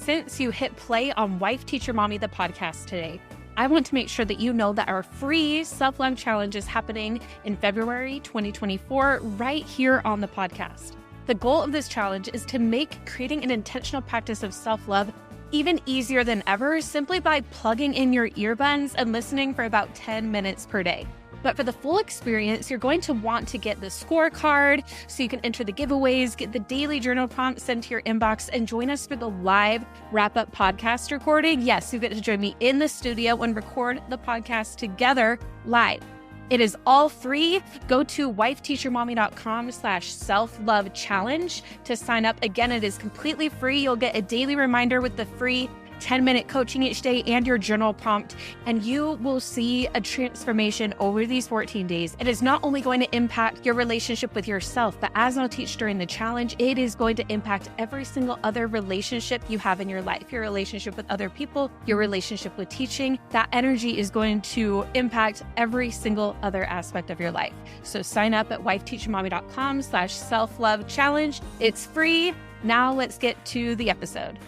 since you hit play on Wife Teacher Mommy, the podcast today, I want to make sure that you know that our free self-love challenge is happening in February 2024 right here on the podcast. The goal of this challenge is to make creating an intentional practice of self-love even easier than ever simply by plugging in your earbuds and listening for about 10 minutes per day. But for the full experience, you're going to want to get the scorecard so you can enter the giveaways, get the daily journal prompts sent to your inbox, and join us for the live wrap-up podcast recording. Yes, you get to join me in the studio and record the podcast together live. It is all free. Go to wifeteachermommy.com/self-love challenge to sign up. Again, it is completely free. You'll get a daily reminder with the free 10-minute coaching each day and your journal prompt, and you will see a transformation over these 14 days. It is not only going to impact your relationship with yourself, but as I'll teach during the challenge, it is going to impact every single other relationship you have in your life, your relationship with other people, your relationship with teaching. That energy is going to impact every single other aspect of your life. So sign up at wifeteachermommy.com/self-love challenge. It's free. Now let's get to the episode.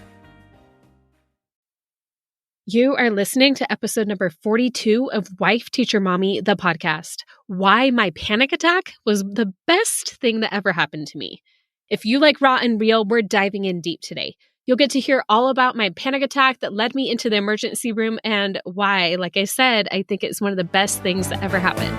You are listening to episode number 42 of Wife Teacher Mommy, the podcast. Why my panic attack was the best thing that ever happened to me. If you like raw and real, we're diving in deep today. You'll get to hear all about my panic attack that led me into the emergency room and why, like I said, I think it's one of the best things that ever happened.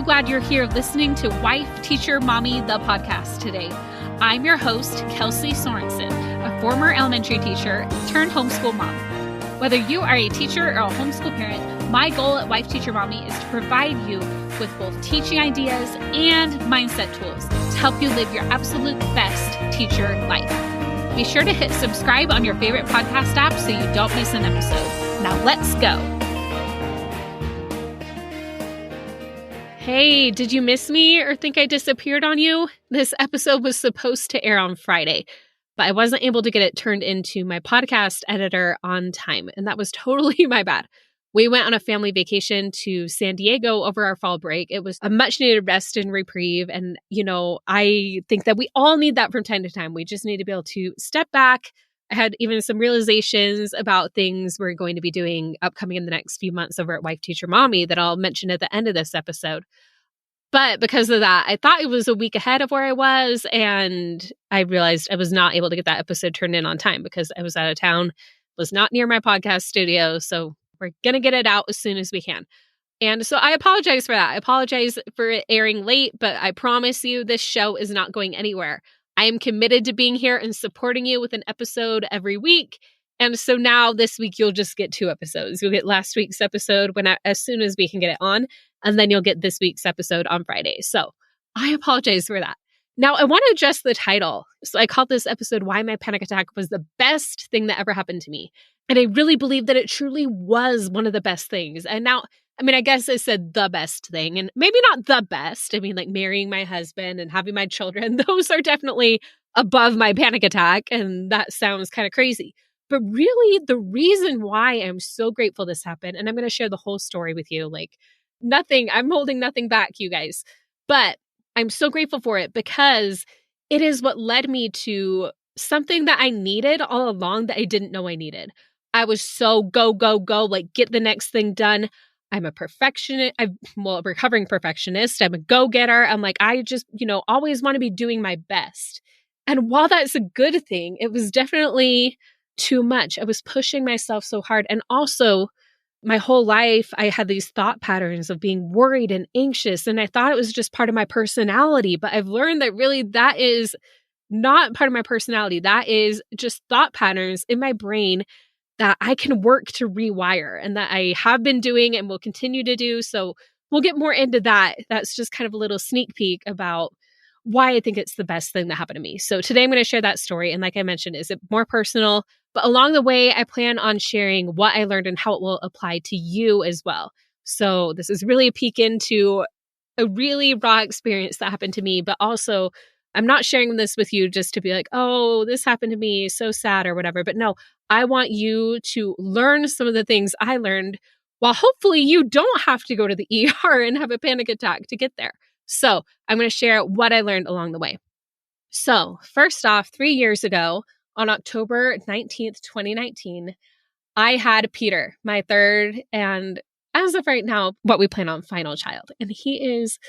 Glad you're here listening to Wife Teacher Mommy, the podcast today. I'm your host, Kelsey Sorensen, a former elementary teacher turned homeschool mom. Whether you are a teacher or a homeschool parent, my goal at Wife Teacher Mommy is to provide you with both teaching ideas and mindset tools to help you live your absolute best teacher life. Be sure to hit subscribe on your favorite podcast app so you don't miss an episode. Now let's go. Hey, did you miss me or think I disappeared on you? This episode was supposed to air on Friday, but I wasn't able to get it turned into my podcast editor on time, and that was totally my bad. We went on a family vacation to San Diego over our fall break. It was a much needed rest and reprieve, and I think that we all need that from time to time. We just need to be able to step back. I had even some realizations about things we're going to be doing upcoming in the next few months over at Wife Teacher Mommy that I'll mention at the end of this episode. But because of that, I thought it was a week ahead of where I was, and I realized I was not able to get that episode turned in on time because I was out of town, was not near my podcast studio, so we're going to get it out as soon as we can. And so I apologize for that. I apologize for it airing late, but I promise you this show is not going anywhere. I am committed to being here and supporting you with an episode every week. And so now this week, you'll just get 2 episodes. You'll get last week's episode as soon as we can get it on, and then you'll get this week's episode on Friday. So I apologize for that. Now, I want to adjust the title. So I called this episode, Why My Panic Attack Was the Best Thing That Ever Happened to Me. And I really believe that it truly was one of the best things. And now, I guess I said the best thing, and maybe not the best. Like marrying my husband and having my children, those are definitely above my panic attack. And that sounds kind of crazy. But really, the reason why I'm so grateful this happened, and I'm going to share the whole story with you, I'm holding nothing back, you guys. But I'm so grateful for it because it is what led me to something that I needed all along that I didn't know I needed. I was so go, get the next thing done. I'm a perfectionist. I'm a recovering perfectionist. I'm a go-getter. I'm I just, always want to be doing my best. And while that's a good thing, it was definitely too much. I was pushing myself so hard. And also, my whole life, I had these thought patterns of being worried and anxious. And I thought it was just part of my personality. But I've learned that really that is not part of my personality. That is just thought patterns in my brain that I can work to rewire and that I have been doing and will continue to do. So we'll get more into that. That's just kind of a little sneak peek about why I think it's the best thing that happened to me. So today I'm going to share that story. And like I mentioned, is it more personal? But along the way, I plan on sharing what I learned and how it will apply to you as well. So this is really a peek into a really raw experience that happened to me, but also I'm not sharing this with you just to be like, oh, this happened to me, so sad or whatever. But no, I want you to learn some of the things I learned while hopefully you don't have to go to the ER and have a panic attack to get there. So I'm going to share what I learned along the way. So first off, 3 years ago on October 19th, 2019, I had Peter, my third, and as of right now, what we plan on final child. And he is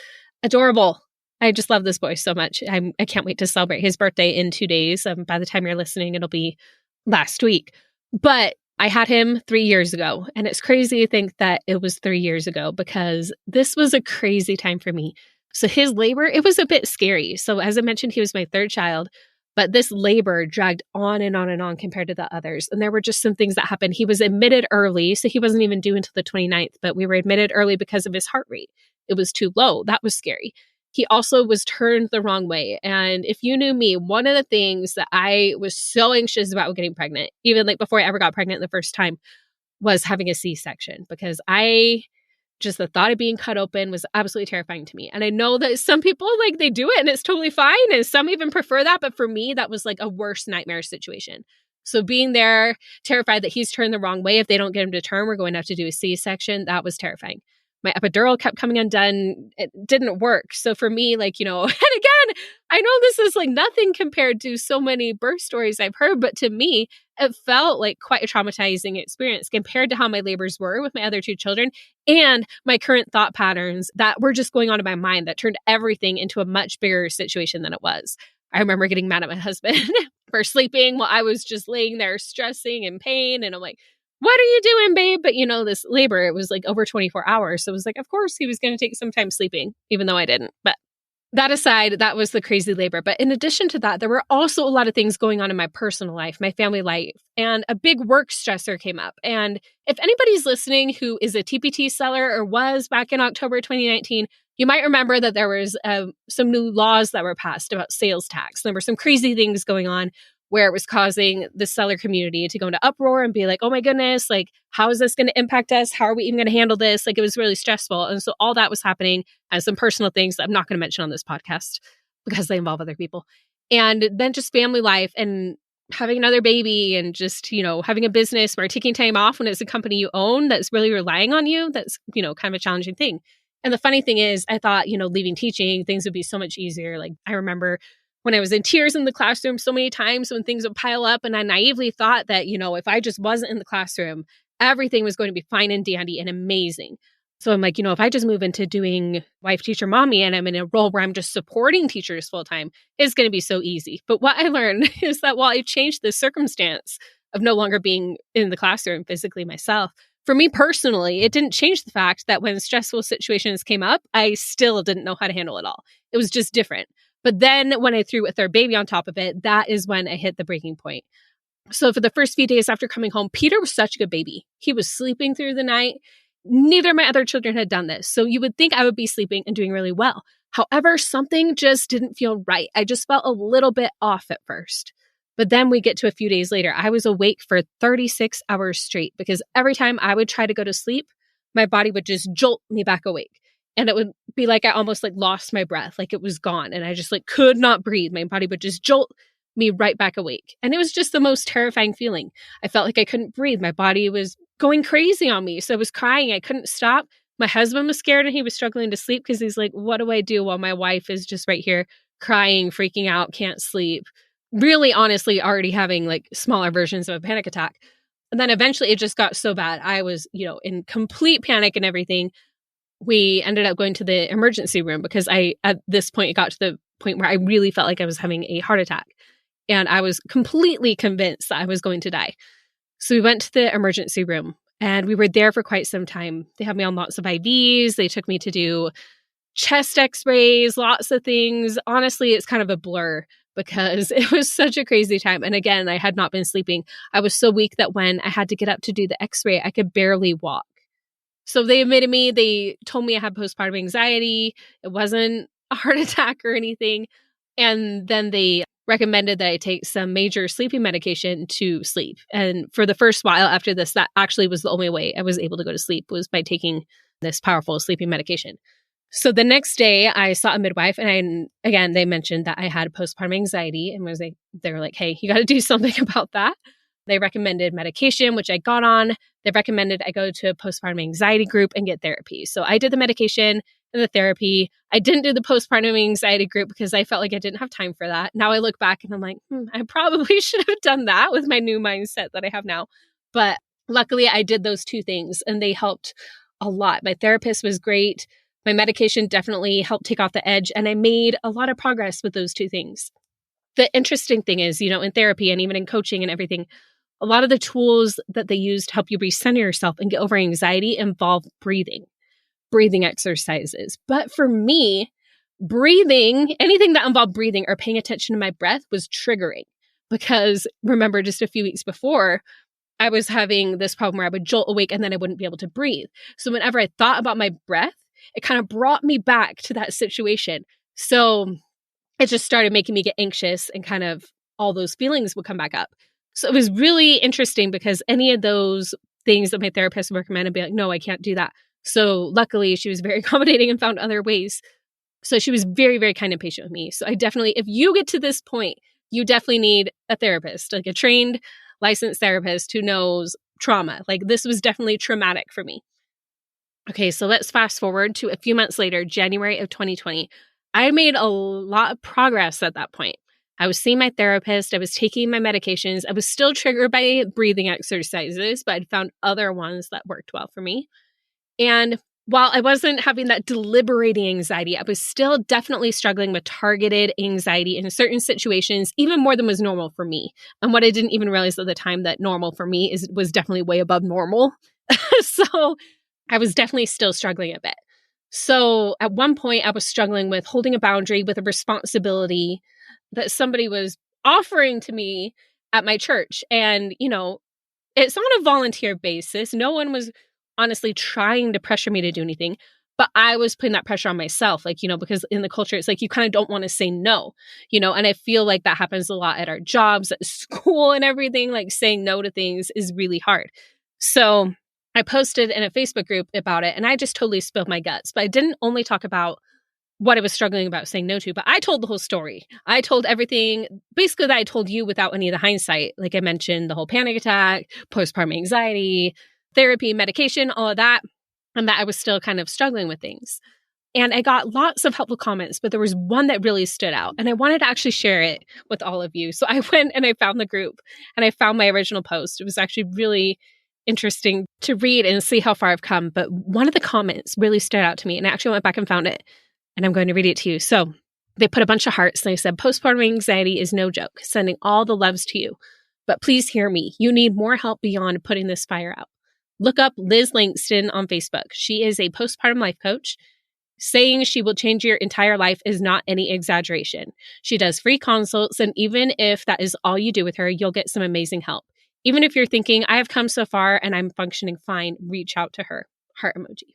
adorable. I just love this boy so much. I can't wait to celebrate his birthday in 2 days. By the time you're listening, it'll be last week. But I had him 3 years ago. And it's crazy to think that it was 3 years ago because this was a crazy time for me. So his labor, it was a bit scary. So as I mentioned, he was my third child. But this labor dragged on and on and on compared to the others. And there were just some things that happened. He was admitted early, so he wasn't even due until the 29th, but we were admitted early because of his heart rate. It was too low. That was scary. He also was turned the wrong way. And if you knew me, one of the things that I was so anxious about getting pregnant, even like before I ever got pregnant the first time, was having a C-section because just the thought of being cut open was absolutely terrifying to me. And I know that some people like they do it and it's totally fine. And some even prefer that. But for me, that was like a worse nightmare situation. So being there, terrified that he's turned the wrong way. If they don't get him to turn, we're going to have to do a C-section. That was terrifying. My epidural kept coming undone. It didn't work. So for me, and again, I know this is like nothing compared to so many birth stories I've heard, but to me, it felt like quite a traumatizing experience compared to how my labors were with my other two children and my current thought patterns that were just going on in my mind that turned everything into a much bigger situation than it was. I remember getting mad at my husband for sleeping while I was just laying there stressing and pain. And I'm like, what are you doing, babe? But this labor, it was like over 24 hours. So it was like, of course he was going to take some time sleeping, even though I didn't. But that aside, that was the crazy labor. But in addition to that, there were also a lot of things going on in my personal life, my family life, and a big work stressor came up. And if anybody's listening who is a TPT seller or was back in October 2019, you might remember that there was some new laws that were passed about sales tax. There were some crazy things going on where it was causing the seller community to go into uproar and be like, oh my goodness, like, how is this going to impact us? How are we even going to handle this? Like, it was really stressful. And so all that was happening as some personal things that I'm not going to mention on this podcast because they involve other people. And then just family life and having another baby and just, having a business where taking time off when it's a company you own that's really relying on you, that's, kind of a challenging thing. And the funny thing is, I thought, leaving teaching, things would be so much easier. Like, I remember when I was in tears in the classroom so many times when things would pile up. And I naively thought that, if I just wasn't in the classroom, everything was going to be fine and dandy and amazing. So I'm like, if I just move into doing wife, teacher, mommy, and I'm in a role where I'm just supporting teachers full time, it's going to be so easy. But what I learned is that while I changed the circumstance of no longer being in the classroom physically myself, for me personally, it didn't change the fact that when stressful situations came up, I still didn't know how to handle it all. It was just different. But then when I threw a third baby on top of it, that is when I hit the breaking point. So for the first few days after coming home, Peter was such a good baby. He was sleeping through the night. Neither of my other children had done this. So you would think I would be sleeping and doing really well. However, something just didn't feel right. I just felt a little bit off at first. But then we get to a few days later, I was awake for 36 hours straight because every time I would try to go to sleep, my body would just jolt me back awake. And it would be like I almost lost my breath, like it was gone. And I just could not breathe. My body would just jolt me right back awake. And it was just the most terrifying feeling. I felt like I couldn't breathe. My body was going crazy on me. So I was crying. I couldn't stop. My husband was scared and he was struggling to sleep because he's like, what do I do while my wife is just right here crying, freaking out, can't sleep? Really, honestly, already having smaller versions of a panic attack. And then eventually it just got so bad. I was, in complete panic and everything. We ended up going to the emergency room because at this point, it got to the point where I really felt like I was having a heart attack. And I was completely convinced that I was going to die. So we went to the emergency room and we were there for quite some time. They had me on lots of IVs. They took me to do chest x-rays, lots of things. Honestly, it's kind of a blur because it was such a crazy time. And again, I had not been sleeping. I was so weak that when I had to get up to do the x-ray, I could barely walk. So they admitted me, they told me I had postpartum anxiety. It wasn't a heart attack or anything. And then they recommended that I take some major sleeping medication to sleep. And for the first while after this, that actually was the only way I was able to go to sleep, was by taking this powerful sleeping medication. So the next day I saw a midwife, and again, they mentioned that I had postpartum anxiety, and they were like, hey, you got to do something about that. They recommended medication, which I got on. They recommended I go to a postpartum anxiety group and get therapy. So I did the medication and the therapy. I didn't do the postpartum anxiety group because I felt like I didn't have time for that. Now I look back and I'm like, I probably should have done that with my new mindset that I have now. But luckily I did those two things and they helped a lot. My therapist was great. My medication definitely helped take off the edge, and I made a lot of progress with those two things. The interesting thing is, in therapy and even in coaching and everything, a lot of the tools that they use to help you recenter yourself and get over anxiety involve breathing exercises. But for me, breathing, anything that involved breathing or paying attention to my breath was triggering, because remember, just a few weeks before, I was having this problem where I would jolt awake and then I wouldn't be able to breathe. So whenever I thought about my breath, it kind of brought me back to that situation. So it just started making me get anxious, and kind of all those feelings would come back up. So it was really interesting, because any of those things that my therapist would recommend, I'd be like, no, I can't do that. So luckily she was very accommodating and found other ways. So she was very, very kind and patient with me. So I definitely, if you get to this point, you definitely need a therapist, like a trained, licensed therapist who knows trauma. Like, this was definitely traumatic for me. Okay, so let's fast forward to a few months later, January of 2020. I made a lot of progress at that point. I was seeing my therapist. I was taking my medications. I was still triggered by breathing exercises, but I'd found other ones that worked well for me. And while I wasn't having that deliberating anxiety, I was still definitely struggling with targeted anxiety in certain situations, even more than was normal for me. And what I didn't even realize at the time, that normal for me was definitely way above normal. So I was definitely still struggling a bit. So at one point, I was struggling with holding a boundary with a responsibility that somebody was offering to me at my church. And, it's on a volunteer basis. No one was honestly trying to pressure me to do anything, but I was putting that pressure on myself, because in the culture, it's like you kind of don't want to say no, and I feel like that happens a lot at our jobs, at school and everything. Like, saying no to things is really hard. So I posted in a Facebook group about it, and I just totally spilled my guts. But I didn't only talk about what I was struggling about saying no to, but I told the whole story. I told everything, basically, that I told you without any of the hindsight. Like, I mentioned the whole panic attack, postpartum anxiety, therapy, medication, all of that, and that I was still kind of struggling with things. And I got lots of helpful comments, but there was one that really stood out, and I wanted to actually share it with all of you. So I went and I found the group, and I found my original post. It was actually really interesting to read and see how far I've come. But one of the comments really stood out to me, and I actually went back and found it, and I'm going to read it to you. So they put a bunch of hearts, and they said, postpartum anxiety is no joke, sending all the loves to you. But please hear me. You need more help beyond putting this fire out. Look up Liz Langston on Facebook. She is a postpartum life coach. Saying she will change your entire life is not any exaggeration. She does free consults, and even if that is all you do with her, you'll get some amazing help. Even if you're thinking, I have come so far and I'm functioning fine, reach out to her. Heart emoji.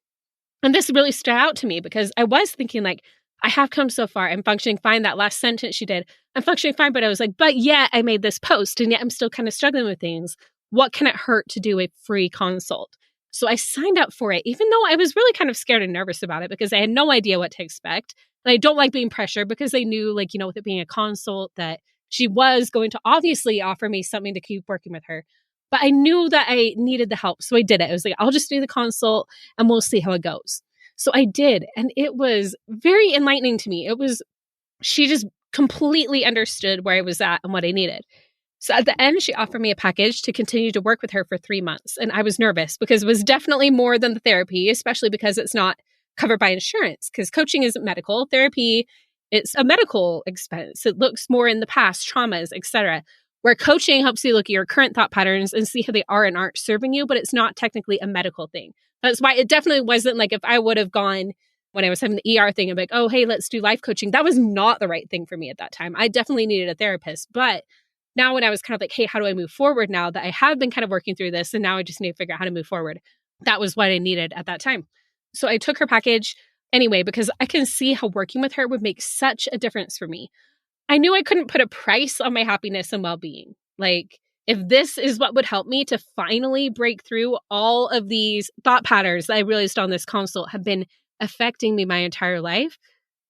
And this really stood out to me, because I was thinking, like, I have come so far. I'm functioning fine. That last sentence she did, I'm functioning fine. But I was like, but yet I made this post, and yet I'm still kind of struggling with things. What can it hurt to do a free consult? So I signed up for it, even though I was really kind of scared and nervous about it, because I had no idea what to expect. And I don't like being pressured, because I knew, like, with it being a consult, that she was going to obviously offer me something to keep working with her. But I knew that I needed the help. So I did it. I was like, I'll just do the consult and we'll see how it goes. So I did. And it was very enlightening to me. She just completely understood where I was at and what I needed. So at the end, she offered me a package to continue to work with her for 3 months. And I was nervous, because it was definitely more than the therapy, especially because it's not covered by insurance, because coaching isn't medical. Therapy, it's a medical expense. It looks more in the past, traumas, etc. Where coaching helps you look at your current thought patterns and see how they are and aren't serving you, but it's not technically a medical thing. That's why it definitely wasn't like if I would have gone when I was having the ER thing, I'm like, oh, hey, let's do life coaching. That was not the right thing for me at that time. I definitely needed a therapist. But now when I was kind of like, hey, how do I move forward now that I have been kind of working through this and now I just need to figure out how to move forward? That was what I needed at that time. So I took her package anyway, because I can see how working with her would make such a difference for me. I knew I couldn't put a price on my happiness and well-being. Like, if this is what would help me to finally break through all of these thought patterns that I realized on this consult have been affecting me my entire life,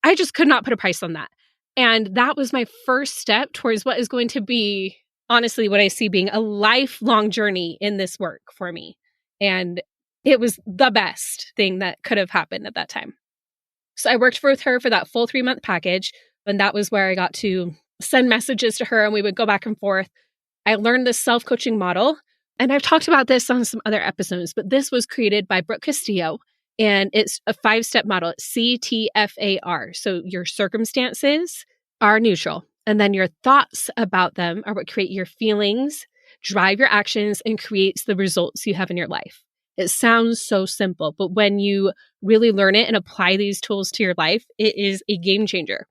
I just could not put a price on that. And that was my first step towards what is going to be, honestly, what I see being a lifelong journey in this work for me. And it was the best thing that could have happened at that time. So I worked with her for that full 3-month package. And that was where I got to send messages to her and we would go back and forth. I learned this self-coaching model. And I've talked about this on some other episodes, but this was created by Brooke Castillo. And it's a 5-step model. It's CTFAR. So your circumstances are neutral. And then your thoughts about them are what create your feelings, drive your actions, and creates the results you have in your life. It sounds so simple, but when you really learn it and apply these tools to your life, it is a game changer.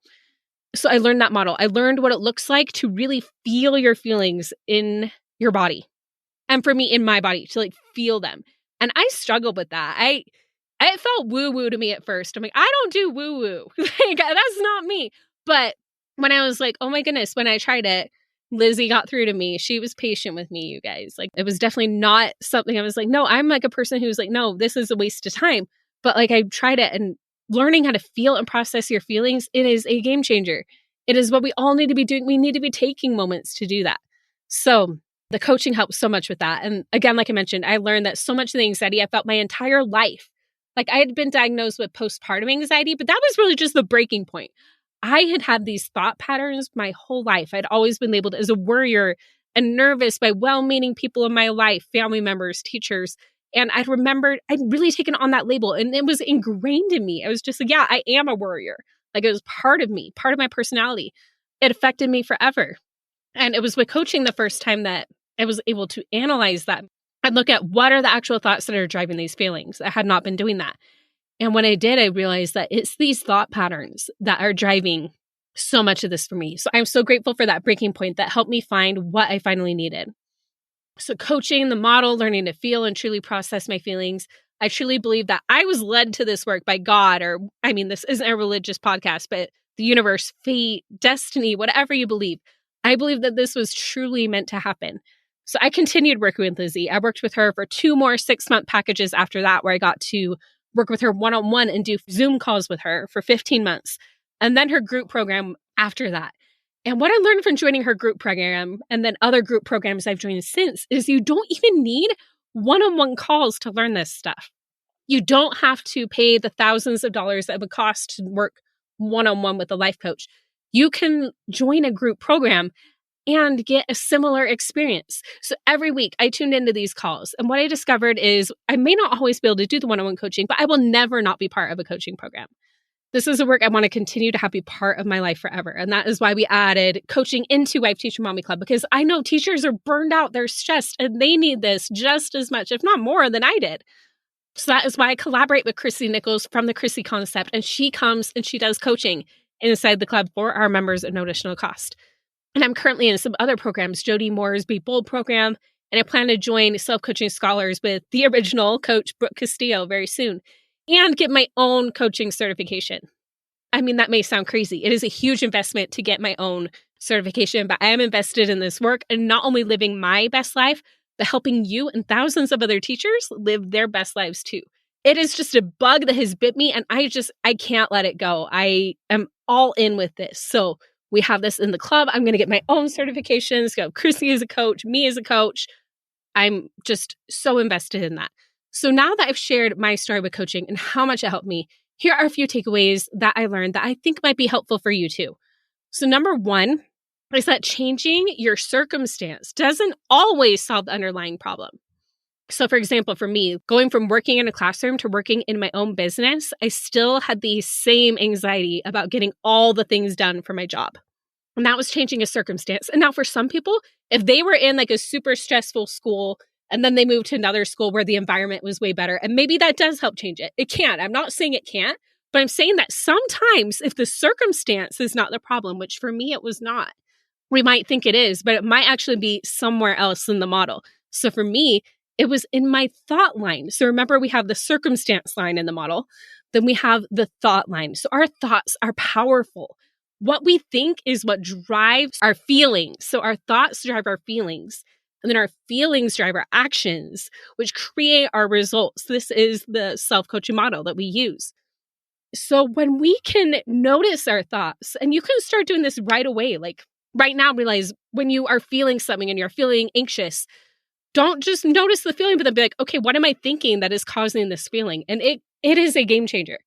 So I learned that model. I learned what it looks like to really feel your feelings in your body. And for me, in my body, to like feel them. And I struggled with that. It felt woo-woo to me at first. I'm like, I don't do woo-woo. Like, that's not me. But when I was like, oh my goodness, when I tried it, Lizzie got through to me. She was patient with me, you guys. Like, it was definitely not something I was like, no, I'm like a person who's like, no, this is a waste of time. But like, I tried it, and learning how to feel and process your feelings, it is a game changer. It is what we all need to be doing. We need to be taking moments to do that. So the coaching helps so much with that. And again, like I mentioned, I learned that so much of the anxiety I felt my entire life. Like, I had been diagnosed with postpartum anxiety, but that was really just the breaking point. I had had these thought patterns my whole life. I'd always been labeled as a worrier and nervous by well-meaning people in my life, family members, teachers. And I remembered I'd really taken on that label, and it was ingrained in me. I was just like, yeah, I am a worrier. Like, it was part of me, part of my personality. It affected me forever. And it was with coaching the first time that I was able to analyze that and look at what are the actual thoughts that are driving these feelings. I had not been doing that. And when I did, I realized that it's these thought patterns that are driving so much of this for me. So I'm so grateful for that breaking point that helped me find what I finally needed. So coaching, the model, learning to feel and truly process my feelings. I truly believe that I was led to this work by God, or, I mean, this isn't a religious podcast, but the universe, fate, destiny, whatever you believe. I believe that this was truly meant to happen. So I continued working with Lizzie. I worked with her for 2 more 6-month packages after that, where I got to work with her one-on-one and do Zoom calls with her for 15 months. And then her group program after that. And what I learned from joining her group program and then other group programs I've joined since is you don't even need one-on-one calls to learn this stuff. You don't have to pay the thousands of dollars that it would cost to work one-on-one with a life coach. You can join a group program and get a similar experience. So every week I tuned into these calls. And what I discovered is I may not always be able to do the one-on-one coaching, but I will never not be part of a coaching program. This is a work I want to continue to have be part of my life forever. And that is why we added coaching into Wife Teacher Mommy Club, because I know teachers are burned out, they're stressed, and they need this just as much, if not more, than I did. So that is why I collaborate with Chrissy Nichols from the Chrissy Concept, and she comes and she does coaching inside the club for our members at no additional cost. And I'm currently in some other programs, Jody Moore's Be Bold program, and I plan to join Self-Coaching Scholars with the original coach, Brooke Castillo, very soon, and get my own coaching certification. I mean, that may sound crazy. It is a huge investment to get my own certification, but I am invested in this work and not only living my best life, but helping you and thousands of other teachers live their best lives too. It is just a bug that has bit me, and I can't let it go. I am all in with this. So we have this in the club. I'm going to get my own certifications, go Chrissy as a coach, me as a coach. I'm just so invested in that. So now that I've shared my story with coaching and how much it helped me, here are a few takeaways that I learned that I think might be helpful for you too. So number 1 is that changing your circumstance doesn't always solve the underlying problem. So for example, for me, going from working in a classroom to working in my own business, I still had the same anxiety about getting all the things done for my job. And that was changing a circumstance. And now for some people, if they were in like a super stressful school and then they moved to another school where the environment was way better, and maybe that does help change it. It can. I'm not saying it can't, But I'm saying that sometimes if the circumstance is not the problem, which for me it was not, we might think it is, but it might actually be somewhere else in the model. So for me, it was in my thought line. So remember, we have the circumstance line in the model, then we have the thought line. So our thoughts are powerful. What we think is what drives our feelings. So our thoughts drive our feelings, and then our feelings drive our actions, which create our results. This is the self-coaching model that we use. So when we can notice our thoughts, and you can start doing this right away, like right now, realize when you are feeling something and you're feeling anxious, don't just notice the feeling, but then be like, okay, what am I thinking that is causing this feeling? And it is a game changer.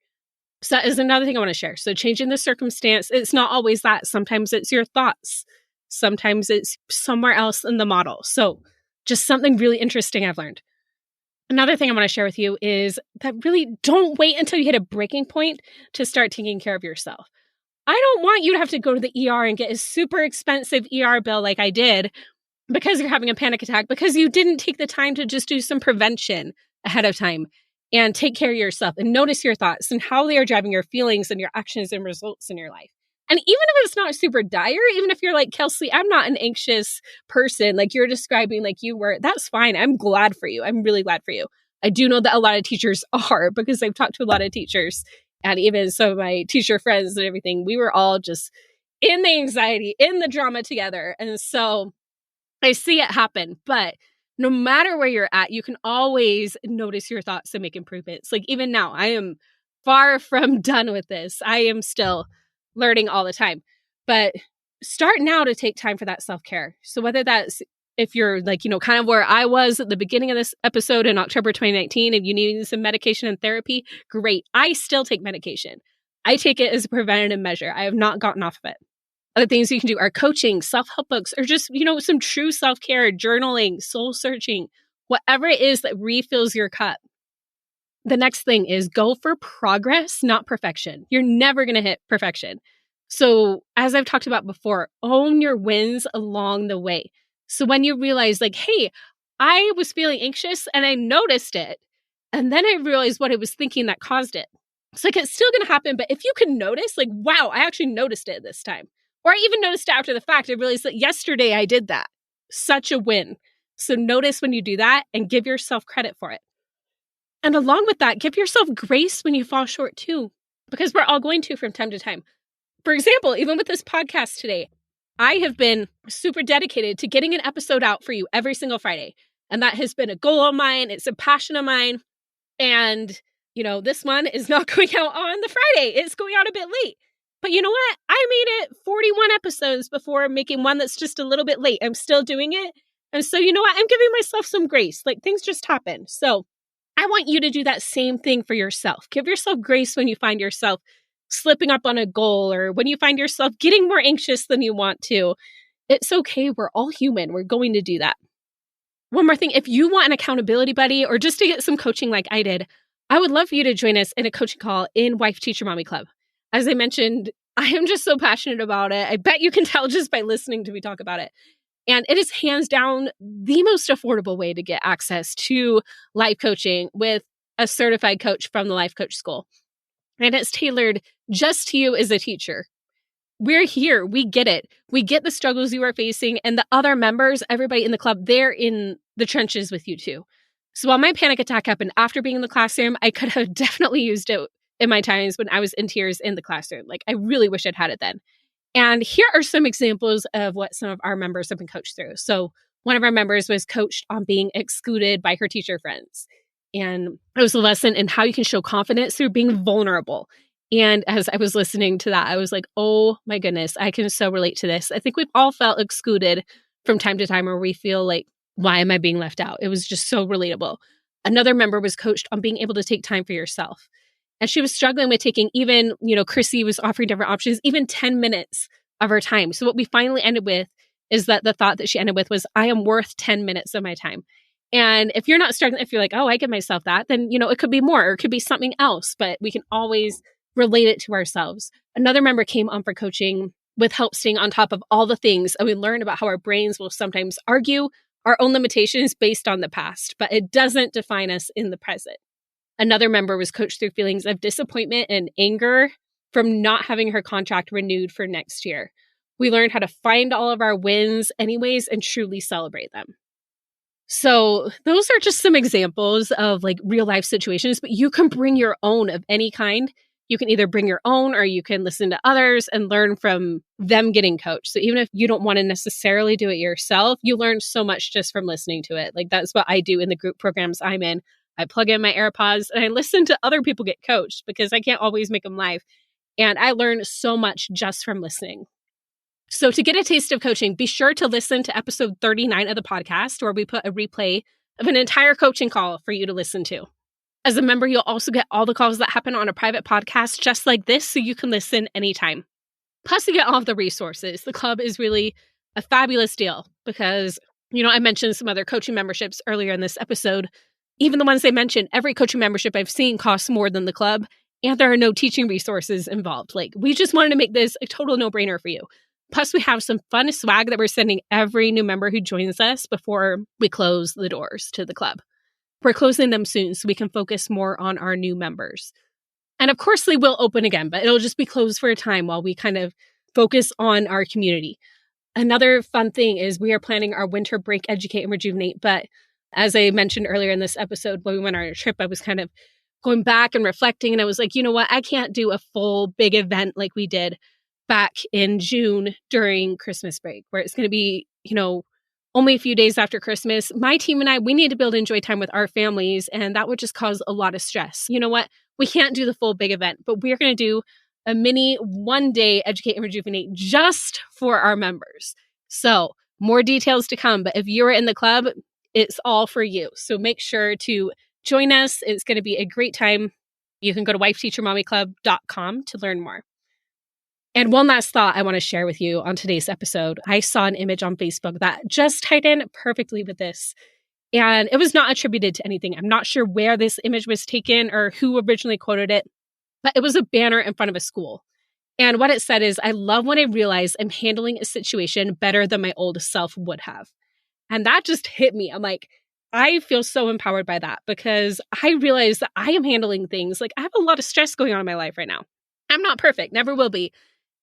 So that is another thing I want to share. So changing the circumstance, it's not always that. Sometimes it's your thoughts. Sometimes it's somewhere else in the model. So just something really interesting I've learned. Another thing I want to share with you is that really don't wait until you hit a breaking point to start taking care of yourself. I don't want you to have to go to the ER and get a super expensive ER bill like I did because you're having a panic attack, because you didn't take the time to just do some prevention ahead of time and take care of yourself and notice your thoughts and how they are driving your feelings and your actions and results in your life. And even if it's not super dire, even if you're like, Kelsey, I'm not an anxious person, like you're describing like you were, that's fine. I'm glad for you. I'm really glad for you. I do know that a lot of teachers are, because I've talked to a lot of teachers and even some of my teacher friends and everything. We were all just in the anxiety, in the drama together. And so I see it happen, but no matter where you're at, you can always notice your thoughts and make improvements. Like even now, I am far from done with this. I am still learning all the time, but start now to take time for that self-care. So whether that's if you're like, kind of where I was at the beginning of this episode in October 2019, and you need some medication and therapy, great. I still take medication. I take it as a preventative measure. I have not gotten off of it. Other things you can do are coaching, self-help books, or just, some true self-care, journaling, soul searching, whatever it is that refills your cup. The next thing is go for progress, not perfection. You're never going to hit perfection. So as I've talked about before, own your wins along the way. So when you realize like, hey, I was feeling anxious and I noticed it, and then I realized what I was thinking that caused it. It's like, it's still going to happen. But if you can notice, like, wow, I actually noticed it this time. Or I even noticed it after the fact. I realized that yesterday I did that. Such a win. So notice when you do that and give yourself credit for it. And along with that, give yourself grace when you fall short too, because we're all going to from time to time. For example, even with this podcast today, I have been super dedicated to getting an episode out for you every single Friday. And that has been a goal of mine. It's a passion of mine. And, this one is not going out on the Friday. It's going out a bit late. But you know what? I made it 41 episodes before making one that's just a little bit late. I'm still doing it. And so, you know what? I'm giving myself some grace. Like things just happen. So I want you to do that same thing for yourself. Give yourself grace when you find yourself slipping up on a goal or when you find yourself getting more anxious than you want to. It's okay. We're all human. We're going to do that. One more thing. If you want an accountability buddy or just to get some coaching like I did, I would love for you to join us in a coaching call in Wife Teacher Mommy Club. As I mentioned, I am just so passionate about it. I bet you can tell just by listening to me talk about it. And it is hands down the most affordable way to get access to life coaching with a certified coach from the Life Coach School. And it's tailored just to you as a teacher. We're here. We get it. We get the struggles you are facing, and the other members, everybody in the club, they're in the trenches with you too. So while my panic attack happened after being in the classroom, I could have definitely used it in my times when I was in tears in the classroom. Like I really wish I'd had it then. And here are some examples of what some of our members have been coached through. So one of our members was coached on being excluded by her teacher friends. And it was a lesson in how you can show confidence through being vulnerable. And as I was listening to that, I was like, oh my goodness, I can so relate to this. I think we've all felt excluded from time to time where we feel like, why am I being left out? It was just so relatable. Another member was coached on being able to take time for yourself. And she was struggling with taking even, Chrissy was offering different options, even 10 minutes of her time. So what we finally ended with is that the thought that she ended with was, I am worth 10 minutes of my time. And if you're not struggling, if you're like, oh, I give myself that, then, it could be more or it could be something else, but we can always relate it to ourselves. Another member came on for coaching with help staying on top of all the things. And we learned about how our brains will sometimes argue our own limitations based on the past, but it doesn't define us in the present. Another member was coached through feelings of disappointment and anger from not having her contract renewed for next year. We learned how to find all of our wins anyways and truly celebrate them. So those are just some examples of like real life situations, but you can bring your own of any kind. You can either bring your own or you can listen to others and learn from them getting coached. So even if you don't want to necessarily do it yourself, you learn so much just from listening to it. Like that's what I do in the group programs I'm in. I plug in my AirPods and I listen to other people get coached because I can't always make them live. And I learn so much just from listening. So to get a taste of coaching, be sure to listen to episode 39 of the podcast, where we put a replay of an entire coaching call for you to listen to. As a member, you'll also get all the calls that happen on a private podcast just like this, so you can listen anytime. Plus, you get all of the resources. The club is really a fabulous deal because, I mentioned some other coaching memberships earlier in this episode. Even the ones I mentioned, every coaching membership I've seen costs more than the club, and there are no teaching resources involved. Like, we just wanted to make this a total no-brainer for you. Plus, we have some fun swag that we're sending every new member who joins us before we close the doors to the club. We're closing them soon so we can focus more on our new members. And of course, they will open again, but it'll just be closed for a time while we kind of focus on our community. Another fun thing is we are planning our winter break Educate and Rejuvenate. But as I mentioned earlier in this episode, when we went on our trip, I was kind of going back and reflecting. And I was like, you know what? I can't do a full big event like we did back in June during Christmas break, where it's going to be, only a few days after Christmas. My team and I, we need to build enjoy time with our families, and that would just cause a lot of stress. You know what? We can't do the full big event, but we're going to do a mini one-day Educate and Rejuvenate just for our members. So more details to come, but if you're in the club, it's all for you. So make sure to join us. It's going to be a great time. You can go to wifeteachermommyclub.com to learn more. And one last thought I want to share with you on today's episode. I saw an image on Facebook that just tied in perfectly with this. And it was not attributed to anything. I'm not sure where this image was taken or who originally quoted it, but it was a banner in front of a school. And what it said is, I love when I realize I'm handling a situation better than my old self would have. And that just hit me. I'm like, I feel so empowered by that because I realize that I am handling things. Like, I have a lot of stress going on in my life right now. I'm not perfect, never will be.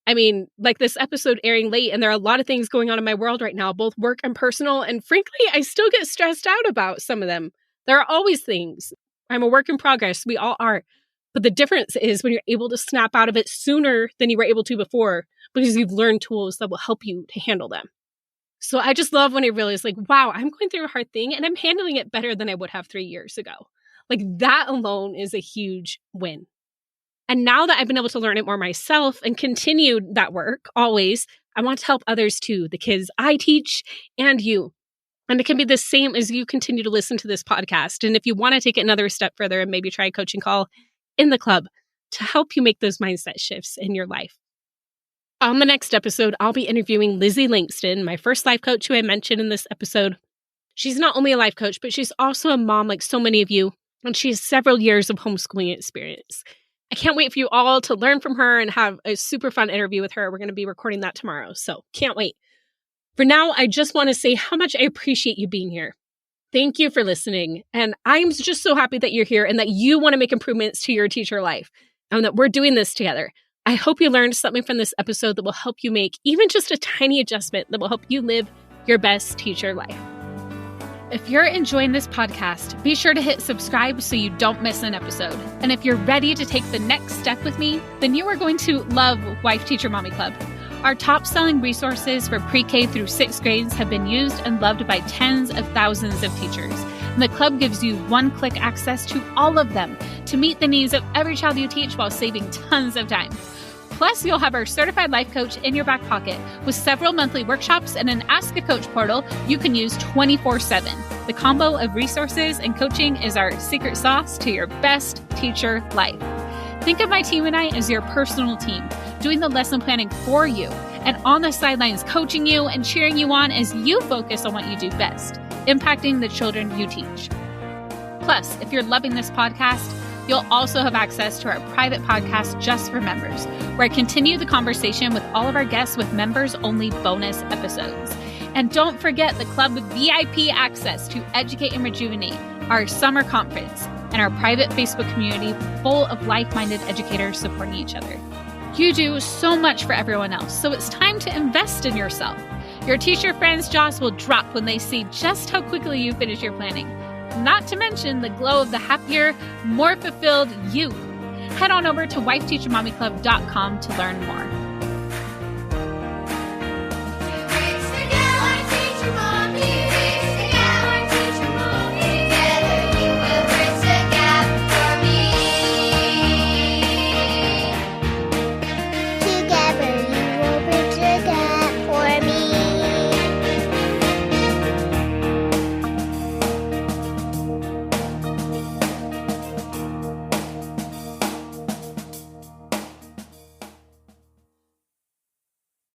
I mean, like this episode airing late, and there are a lot of things going on in my world right now, both work and personal. And frankly, I still get stressed out about some of them. There are always things. I'm a work in progress. We all are. But the difference is when you're able to snap out of it sooner than you were able to before, because you've learned tools that will help you to handle them. So I just love when I realize, like, wow, I'm going through a hard thing and I'm handling it better than I would have 3 years ago. Like, that alone is a huge win. And now that I've been able to learn it more myself and continued that work always, I want to help others too, the kids I teach and you. And it can be the same as you continue to listen to this podcast. And if you want to take it another step further and maybe try a coaching call in the club to help you make those mindset shifts in your life. On the next episode, I'll be interviewing Lizzie Langston, my first life coach who I mentioned in this episode. She's not only a life coach, but she's also a mom like so many of you, and she has several years of homeschooling experience. I can't wait for you all to learn from her and have a super fun interview with her. We're going to be recording that tomorrow, so can't wait. For now, I just want to say how much I appreciate you being here. Thank you for listening. And I'm just so happy that you're here and that you want to make improvements to your teacher life and that we're doing this together. I hope you learned something from this episode that will help you make even just a tiny adjustment that will help you live your best teacher life. If you're enjoying this podcast, be sure to hit subscribe so you don't miss an episode. And if you're ready to take the next step with me, then you are going to love Wife Teacher Mommy Club. Our top-selling resources for pre-K through 6th grades have been used and loved by tens of thousands of teachers. And the club gives you one-click access to all of them to meet the needs of every child you teach while saving tons of time. Plus, you'll have our certified life coach in your back pocket with several monthly workshops and an Ask a Coach portal you can use 24/7. The combo of resources and coaching is our secret sauce to your best teacher life. Think of my team and I as your personal team, doing the lesson planning for you and on the sidelines coaching you and cheering you on as you focus on what you do best, impacting the children you teach. Plus, if you're loving this podcast, you'll also have access to our private podcast just for members, where I continue the conversation with all of our guests with members-only bonus episodes. And don't forget the club with VIP access to Educate and Rejuvenate, our summer conference. and our private Facebook community full of like-minded educators supporting each other. You do so much for everyone else, so it's time to invest in yourself. Your teacher friends' jaws will drop when they see just how quickly you finish your planning. Not to mention the glow of the happier, more fulfilled you. Head on over to wifeteachermommyclub.com to learn more.